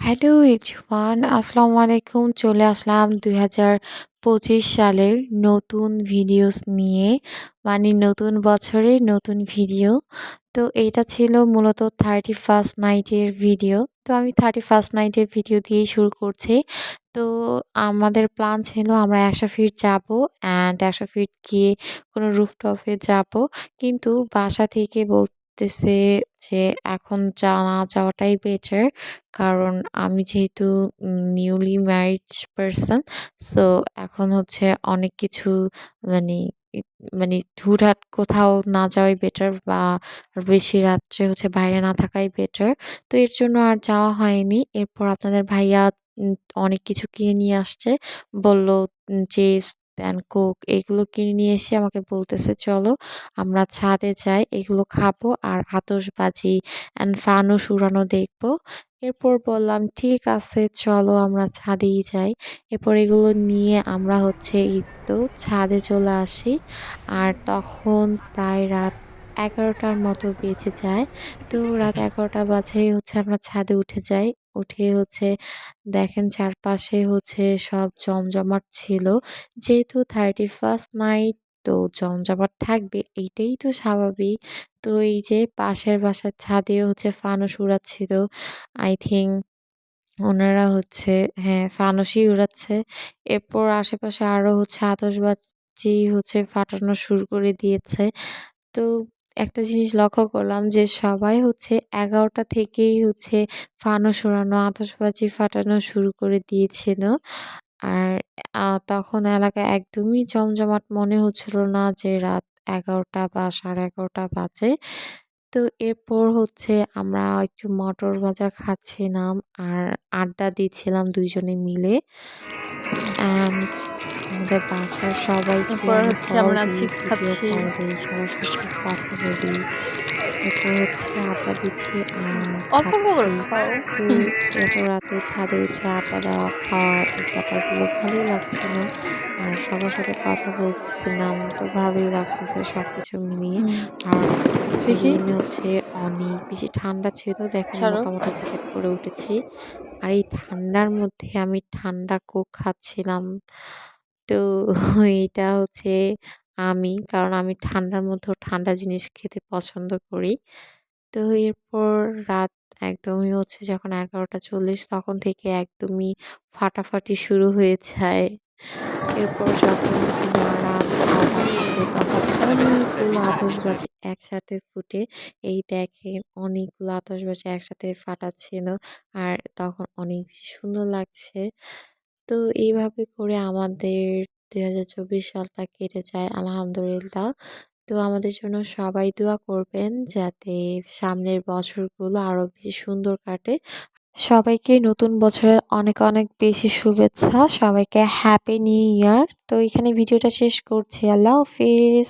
Hello everyone, আসসালামু আলাইকুম। চলে আসলাম ২০২৫ সালের নতুন ভিডিওস নিয়ে, মানে নতুন বছরের নতুন ভিডিও। তো এইটা ছিল মূলত 31st নাইটের ভিডিও। তো আমি 31st নাইটের ভিডিও দিয়েই শুরু করছি। তো আমাদের প্ল্যান ছিল আমরা ১০০ ফিট যাবো অ্যান্ড ১০০ ফিট গিয়ে কোনো রুফটপে যাবো। কিন্তু বাসা থেকে বলতেছে যে এখন না যাওয়াটাই বেটার। কারণ আমি যেহেতু নিউলি ম্যারিড পারসন, সো এখন হচ্ছে অনেক কিছু মানে ই মানে হুটহাট কোথাও না যাওয়াই বেটার বা বেশি রাত্রে হচ্ছে বাইরে না থাকাই বেটার। তো এর জন্য আর যাওয়া হয়নি। এরপর আপনাদের ভাইয়া উম অনেক কিছু কিনে নিয়ে আসছে। বলল চিপস অ্যান্ড কোক এগুলো কিনে নিয়ে এসে আমাকে বলতেছে, "চলো আমরা ছাদে যাই। এগুলো খাবো আর আতশবাজি অ্যান্ড ফানুস উড়ানো দেখবো।" এরপর বললাম, "ঠিক আছে চলো আমরা ছাদেই যাই।" এরপর এগুলো নিয়ে আমরা হচ্ছে এই তো ছাদে চলে আসি। আর তখন প্রায় রাত ১১টার মতো বেজে যায়। তো রাত ১১টা বাজেই হচ্ছে আমরা ছাদে উঠে যাই। উঠে হচ্ছে দেখেন চারপাশে হচ্ছে সব জমজমাট ছিল। যেহেতু 31st নাইট, তো জমজমাট থাকবে এইটাই তো স্বাভাবিক। তো এই যে পাশের বাসার ছাদেও হচ্ছে ফানুস উড়াচ্ছিল। আই থিংক ওনারা হচ্ছে, হ্যাঁ, ফানুসই উড়াচ্ছে। এরপর আশেপাশে আরো হচ্ছে আতশবাজি হচ্ছে ফাটানো শুরু করে দিয়েছে। তো একটা জিনিস লক্ষ্য করলাম যে সবাই হচ্ছে ১১টা থেকেই হচ্ছে ফানুস উড়ানো, আতশবাজি ফাটানো শুরু করে দিয়েছিল। আর তখন এলাকায় একদমই জমজমাট মনে হচ্ছিল না যে রাত ১১টা বা ১১:৩০ বাজে। তো এরপর হচ্ছে আমরা একটু মটর ভাজা খাচ্ছিলাম আর আড্ডা দিচ্ছিলাম ২ জনে মিলে। অ্যান্ড আমাদের বাসার সবাইকে এরপর আমি হচ্ছে কল আমরা দিই, চিপস ভিডিও খাচ্ছি। কল দেই, সবার সাথে কথা বলি। এরপর হচ্ছে আড্ডা দিচ্ছি আর অল্প অল্প করে খাচ্ছি। খাও। তো এত রাতে ছাদে উঠে আড্ডা দেওয়া, খাওয়া এই ব্যাপারগুলো ভালোই লাগছিল। আর সবার সাথে কথা বলতেছিলাম। তো ভালোই লাগতেছে সবকিছু মিলিয়ে। হুম, আর দেখি সেদিন হচ্ছে অনেক বেশি ঠান্ডা ছিল। দেখেন ছাড়ো। মোটা, মোটা জ্যাকেট পরে উঠেছি। আর এই ঠান্ডার মধ্যে আমি ঠান্ডা কোক খাচ্ছিলাম। তো এইটা হচ্ছে কারণ আমি ঠান্ডার মধ্যেও ঠান্ডা জিনিস খেতে পছন্দ করি। তো এরপর রাত একদমই হচ্ছে যখন ১১:৪০ তখন থেকে একদমই ফাটাফাটি শুরু হয়ে যায়। এরপর যখন কিনা রাত ১২টা বাজে তখন অনেকগুলো আতশবাজি একসাথে ফুটে, এই দেখেন অনেকগুলো আতশবাজি একসাথে ফাটাচ্ছিল। আর তখন অনেক বেশি সুন্দর লাগছে। তো এইভাবে করে আমাদের ২০২৪ সালটা কেটে যায় আলহামদুলিল্লাহ। তো আমাদের জন্য সবাই দোয়া করবেন যাতে সামনের বছরগুলো আরো বেশি সুন্দর কাটে। সবাইকে নতুন বছরের অনেক অনেক বেশি শুভেচ্ছা। সবাইকে হ্যাপি নিউ ইয়ার। তো এখানে ভিডিওটা শেষ করছি। আল্লাহ হাফেজ।